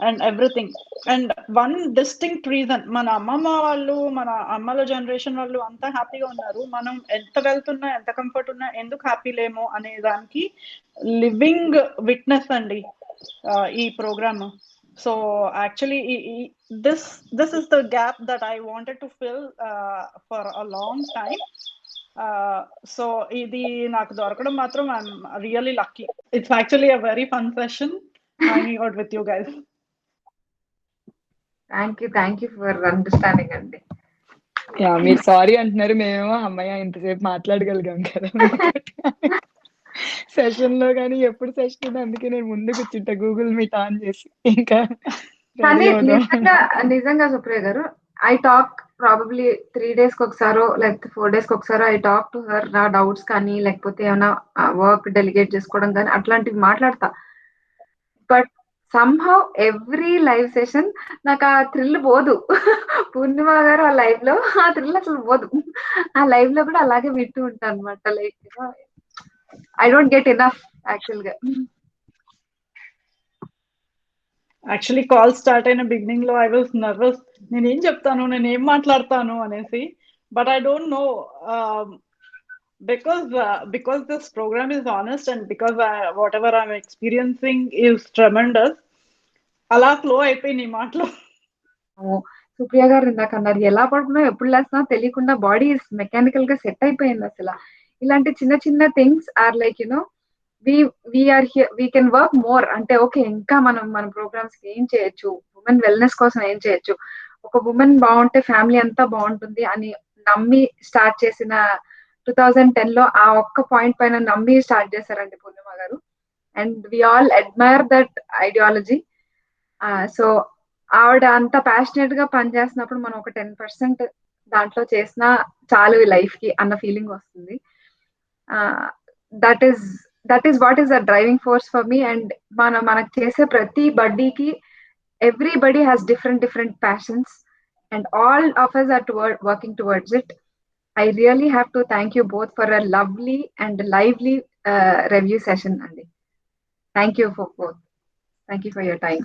and everything. And one distinct reason, మన అమ్మమ్మ వాళ్ళు, మన అమ్మల జనరేషన్ వాళ్ళు అంతా హ్యాపీగా ఉన్నారు, మనం ఎంత వెళ్తున్నా ఎంత కంఫర్ట్ ఉన్నా ఎందుకు హ్యాపీ లేమో అనే దానికి లివింగ్ విట్నెస్ అండి ఈ program. So actually this is the gap that I wanted to fill for a long time. So ఇది నాకు దొరకడం మాత్రం I'm really lucky. It's actually a very fun session hanging out with you guys. Thank you for understanding అండి. Yeah, మీరు sorry అంటున్నారు, మేమేమో అమ్మాయి ఇంతసేపు మాట్లాడగలిగాం కదా సెషన్ లో, కానీ ఎప్పుడు సెషన్ అందుకే నేను ముందు కూర్చుంటా గూగుల్ మీట్ ఆన్ చేసి ఇంకా. కానీ నిజంగా సుప్రియ గారు, ఐ టాక్ ప్రాబబ్లీ 3 days కి ఒకసారో లేకపోతే 4 days కి ఒకసారో ఐ టాక్ టు హర్. నా డౌట్స్ కానీ లేకపోతే ఏమైనా వర్క్ డెలిగేట్ చేసుకోవడం కానీ అట్లాంటివి మాట్లాడతా. But somehow every live session నాకు ఆ థ్రిల్ పోదు. పూర్ణిమ గారు ఆ లైవ్ లో ఆ థ్రిల్ అసలు పోదు. ఆ లైవ్ లో కూడా అలాగే వింటూ ఉంటాను అనమాట. Like I don't get enough actual గా. యాక్చువల్లీ కాల్ స్టార్ట్ అయిన బిగినింగ్ లో ఐ వాజ్ నర్వస్, నేనేం చెప్తాను, నేను ఏం మాట్లాడతాను అనేసి. But I don't know, because this program is honest and because whatever I'm experiencing is tremendous, అలా ఫ్లో అయిపోయింది ఈ మాటలో. సుప్రియ గారు ఇందాక అన్నారు ఎలా పడుకున్నావు ఎప్పుడు లేస్తున్నా తెలియకుండా బాడీ మెకానికల్ గా సెట్ అయిపోయింది అసలు. ఇలాంటి చిన్న చిన్న things are like you know we can work more. అంటే ఓకే, ఇంకా మనం మన ప్రోగ్రామ్స్ కి ఏం చేయొచ్చు, ఉమెన్ వెల్నెస్ కోసం ఏం చేయొచ్చు, ఒక ఉమెన్ బాగుంటే ఫ్యామిలీ అంతా బాగుంటుంది అని నమ్మి స్టార్ట్ చేసిన 2010 లో ఆ ఒక్క పాయింట్ పైన నమ్మి స్టార్ట్ చేశారండి Purnima garu. And we all admire that ideology. So ఆవిడ అంత ప్యాషనేట్ గా పనిచేస్తున్నప్పుడు మనం ఒక 10% దాంట్లో చేసినా చాలు లైఫ్ కి అన్న ఫీలింగ్ వస్తుంది. That is what is the driving force for me. And మనకు చేసే ప్రతి బడ్డీకి everybody has different passions and all of us are working towards it. I really have to thank you both for a lovely and lively review session, Andy. Thank you for both. Thank you for your time.